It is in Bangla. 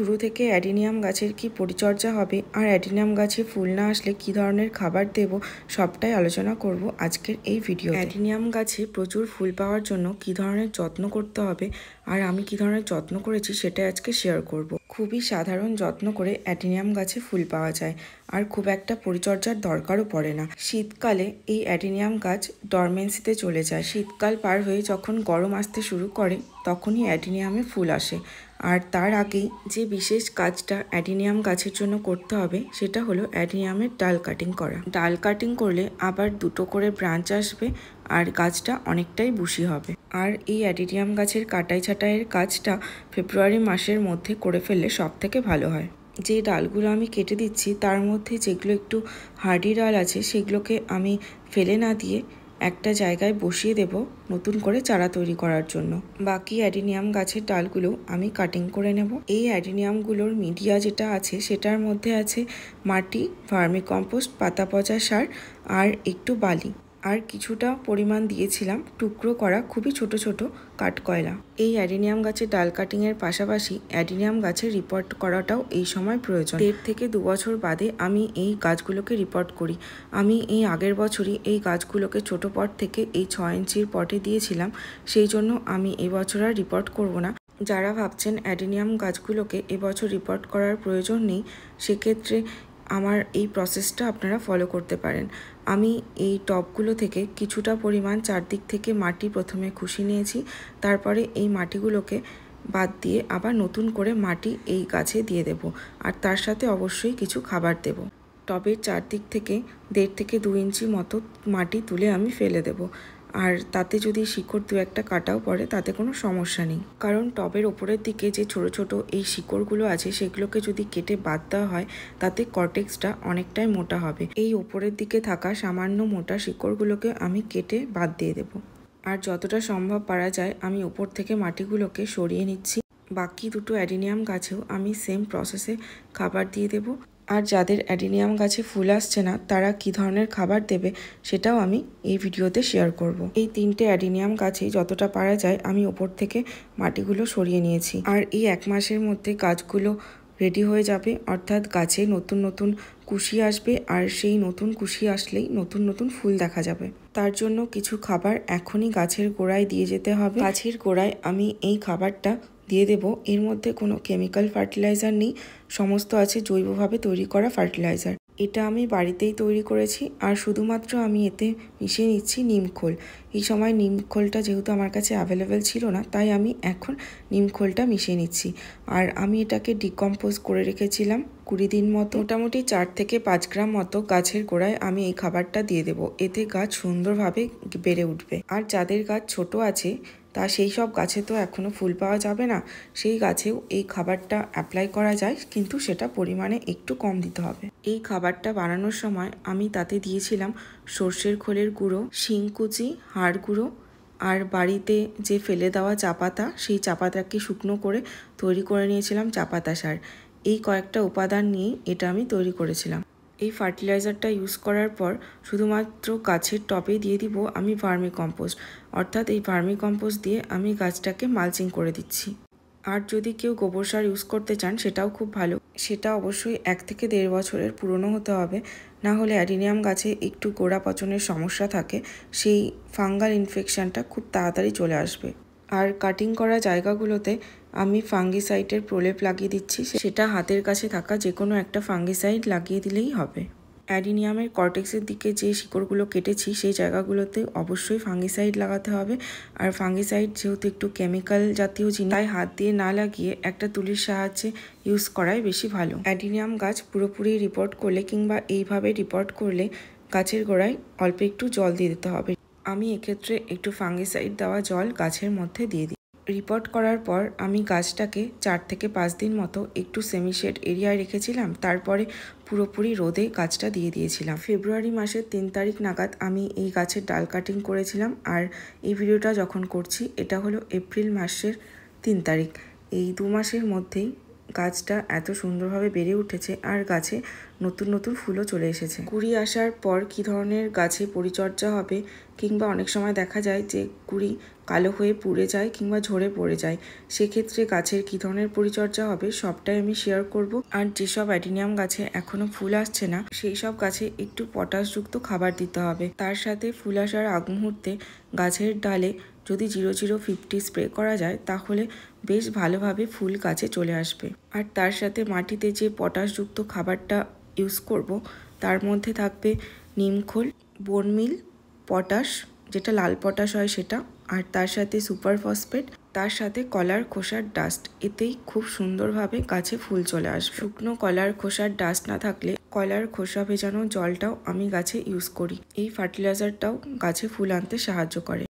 শুরু থেকে অ্যাডিনিয়াম গাছের কি পরিচর্যা হবে আর অ্যাডিনিয়াম গাছে ফুল না আসলে কি ধরনের খাবার দেব সবটাই আলোচনা করব আজকের এই ভিডিও। অ্যাডিনিয়াম গাছে প্রচুর ফুল পাওয়ার জন্য কি ধরনের যত্ন করতে হবে আর আমি কি ধরনের যত্ন করেছি সেটা আজকে শেয়ার করব। খুবই সাধারণ যত্ন করে অ্যাডিনিয়াম গাছে ফুল পাওয়া যায় আর খুব একটা পরিচর্যার দরকারও পড়ে না। শীতকালে এই অ্যাডিনিয়াম গাছ ডরমেন্সিতে চলে যায়। শীতকাল পার হয়ে যখন গরম আসতে শুরু করে তখনই অ্যাডিনিয়ামে ফুল আসে। আর তার আগেই যে বিশেষ কাজটা অ্যাডিনিয়াম গাছের জন্য করতে হবে সেটা হলো অ্যাডিনিয়ামের ডাল কাটিং করা। ডাল কাটিং করলে আবার দুটো করে ব্রাঞ্চ আসবে আর গাছটা অনেকটাই বুশি হবে। আর এই অ্যাডিনিয়াম গাছের কাটাই ছাঁটাইয়ের কাজটা ফেব্রুয়ারি মাসের মধ্যে করে ফেললে সব থেকে ভালো হয়। যে ডালগুলো আমি কেটে দিচ্ছি তার মধ্যে যেগুলো একটু হার্ডি ডাল আছে সেগুলোকে আমি ফেলে না দিয়ে একটা জায়গায় বসিয়ে দেব নতুন করে চারা তৈরি করার জন্য। বাকি অ্যাডিনিয়াম গাছের ডালগুলো আমি কাটিং করে নেব। এই অ্যাডিনিয়ামগুলোর মিডিয়া যেটা আছে সেটার মধ্যে আছে মাটি, ভার্মিকম্পোস্ট, পাতা পচা সার আর একটু বালি আর কিছুটা পরিমাণ দিয়েছিলাম টুকরো করা খুবই ছোট ছোট কাঠকয়লা। এই অ্যাডিনিয়াম গাছের ডাল কাটিংয়ের পাশাপাশি অ্যাডিনিয়াম গাছের রিপোর্ট করাটাও এই সময় প্রয়োজন। 1.5 থেকে 2 বছর বাদে আমি এই গাছগুলোকে রিপোর্ট করি। আমি এই আগের বছরই এই গাছগুলোকে ছোট পট থেকে এই 6 ইঞ্চির পটে দিয়েছিলাম, সেই জন্য আমি এবছর আর রিপোর্ট করব না। যারা ভাবছেন অ্যাডিনিয়াম গাছগুলোকে এবছর রিপোর্ট করার প্রয়োজন নেই, সেক্ষেত্রে আমার এই প্রসেসটা আপনারা ফলো করতে পারেন। আমি এই টবগুলো থেকে কিছুটা পরিমাণ চারদিক থেকে মাটি প্রথমে খুশি নিয়েছি, তারপরে এই মাটিগুলোকে বাদ দিয়ে আবার নতুন করে মাটি এই গাছে দিয়ে দেব আর তার সাথে অবশ্যই কিছু খাবার দেব। টবের চারদিক থেকে 1.5 থেকে 2 ইঞ্চি মতো মাটি তুলে আমি ফেলে দেব। আর তাতে যদি শিকড় 2-1টা কাটাও পড়ে তাতে কোনো সমস্যা নেই, কারণ টবের ওপরের দিকে যে ছোট ছোট এই শিকড়গুলো আছে সেগুলোকে যদি কেটে বাদ দেওয়া হয় তাতে কর্টেক্সটা অনেকটাই মোটা হবে। এই ওপরের দিকে থাকা সামান্য মোটা শিকড়গুলোকে আমি কেটে বাদ দিয়ে দেব। আর যতটা সম্ভব পারা যায় আমি ওপর থেকে মাটিগুলোকে সরিয়ে নিচ্ছি। বাকি দুটো অ্যাডিনিয়াম গাছেও আমি সেম প্রসেসে খাবার দিয়ে দেব। আর যাদের অ্যাডিনিয়াম গাছে ফুল আসছে না তারা কি ধরনের খাবার দেবে সেটাও আমি এই ভিডিওতে শেয়ার করব। এই 3টে অ্যাডিনিয়াম গাছে যতটা পারা যায় আমি ওপর থেকে মাটিগুলো সরিয়ে নিয়েছি। আর এই 1 মাসের মধ্যে গাছগুলো রেডি হয়ে যাবে, অর্থাৎ গাছে নতুন নতুন কুশি আসবে আর সেই নতুন কুশি আসলেই নতুন নতুন ফুল দেখা যাবে। তার জন্য কিছু খাবার এখনই গাছের গোড়ায় দিয়ে যেতে হবে। গাছের গোড়ায় আমি এই খাবারটা দিয়ে দেব। এর মধ্যে কোনো কেমিক্যাল ফার্টিলাইজার নেই, সমস্ত আছে জৈবভাবে তৈরি করা ফার্টিলাইজার। এটা আমি বাড়িতেই তৈরি করেছি আর শুধুমাত্র আমি এতে মিশিয়ে নিচ্ছি নিমখোল। এই সময় নিমখোলটা যেহেতু আমার কাছে অ্যাভেলেবেল ছিল না তাই আমি এখন নিমখোলটা মিশিয়ে নিচ্ছি। আর আমি এটাকে ডিকম্পোজ করে রেখেছিলাম 20 দিন মতো। মোটামুটি 4 থেকে 5 গ্রাম মতো গাছের গোড়ায় আমি এই খাবারটা দিয়ে দেবো। এতে গাছ সুন্দরভাবে বেড়ে উঠবে। আর যাদের গাছ ছোট আছে তা সেই সব গাছে তো এখনও ফুল পাওয়া যাবে না, সেই গাছেও এই খাবারটা অ্যাপ্লাই করা যায়, কিন্তু সেটা পরিমাণে একটু কম দিতে হবে। এই খাবারটা বানানোর সময় আমি তাতে দিয়েছিলাম সর্ষের খোলের গুঁড়ো, শিংকুচি, হাড় গুঁড়ো আর বাড়িতে যে ফেলে দেওয়া চা পাতা, সেই চা পাতাকে শুকনো করে তৈরি করে নিয়েছিলাম চা পাতা সার। এই কয়েকটা উপাদান নিয়েই এটা আমি তৈরি করেছিলাম। এই ফার্টিলাইজারটা ইউজ করার পর শুধুমাত্র গাছের টবে দিয়ে দিব আমি ভার্মিকম্পোস্ট, অর্থাৎ এই ভার্মিকম্পোস্ট দিয়ে আমি গাছটাকে মালচিং করে দিচ্ছি। আর যদি কেউ গোবর সার ইউজ করতে চান সেটাও খুব ভালো, সেটা অবশ্যই 1 থেকে 1.5 বছরের পুরনো হতে হবে, না হলে অ্যাডিনিয়াম গাছে একটু গোড়া পচনের সমস্যা থাকে, সেই ফাঙ্গাল ইনফেকশনটা খুব তাড়াতাড়ি চলে আসবে। আর কাটিং করা জায়গাগুলোতে আমি ফাঙ্গিসাইডের প্রলেপ লাগিয়ে দিচ্ছি, সেটা হাতের কাছে থাকা যে কোনো একটা ফাঙ্গিসাইড লাগিয়ে দিলেই হবে। অ্যাডিনিয়ামের কর্টেক্সের দিকে যে শিকড়গুলো কেটেছি সেই জায়গাগুলোতে অবশ্যই ফাঙ্গিসাইড লাগাতে হবে। আর ফাঙ্গিসাইড যেহেতু একটু কেমিক্যাল জাতীয় জিনিস, তাই হাত দিয়ে না লাগিয়ে একটা তুলির সাহায্যে ইউজ করাই বেশি ভালো। অ্যাডিনিয়াম গাছ পুরোপুরি রিপোর্ট করলে কিংবা এইভাবে রিপোর্ট করলে গাছের গোড়ায় অল্প একটু জল দিয়ে দিতে হবে। আমি এক্ষেত্রে একটু ফাঙ্গিসাইড দেওয়া জল গাছের মধ্যে দিয়ে দিই। রিপোর্ট করার পর আমি গাছটাকে 4 থেকে 5 দিন মতো একটু সেমিশেড এরিয়ায় রেখেছিলাম, তারপরে পুরোপুরি রোদে গাছটা দিয়ে দিয়েছিলাম। ফেব্রুয়ারি মাসের 3 তারিখ নাগাদ আমি এই গাছের ডাল কাটিং করেছিলাম আর এই ভিডিওটা যখন করছি এটা হলো এপ্রিল মাসের 3 তারিখ। এই 2 মাসের মধ্যেই গাছটা এত সুন্দরভাবে বেড়ে উঠেছে আর গাছে নতুন নতুন ফুলও চলে এসেছে। কুড়ি আসার পর কী ধরনের গাছে পরিচর্যা হবে, কিংবা অনেক সময় দেখা যায় যে কুঁড়ি কালো হয়ে পুড়ে যায় কিংবা ঝরে পড়ে যায়। সেক্ষেত্রে গাছের কী ধরনের পরিচর্যা হবে সবটাই আমি শেয়ার করব। আর যেসব অ্যাডিনিয়াম গাছে এখনও ফুল আসছে না সেই সব গাছে একটু পটাশযুক্ত খাবার দিতে হবে। তার সাথে ফুল আসার আগ মুহূর্তে গাছের ডালে যদি 0050 স্প্রে করা যায় তাহলে বেশ ভালোভাবে ফুল গাছে চলে আসবে। আর তার সাথে মাটিতে যে পটাশযুক্ত খাবারটা ইউজ করব তার মধ্যে থাকবে নিমখোল, বোনমিল, পটাশ, যেটা লাল পটাশ হয় সেটা, আর তার সাথে সুপার ফসফেট, তার সাথে কলার খোসার ডাস্ট। এতেই খুব সুন্দরভাবে গাছে ফুল চলে আসবে। শুকনো কলার খোসার ডাস্ট না থাকলে কলার খোসা ভেজানো জলটাও আমি গাছে ইউজ করি। এই ফার্টিলাইজারটাও গাছে ফুল আনতে সাহায্য করে।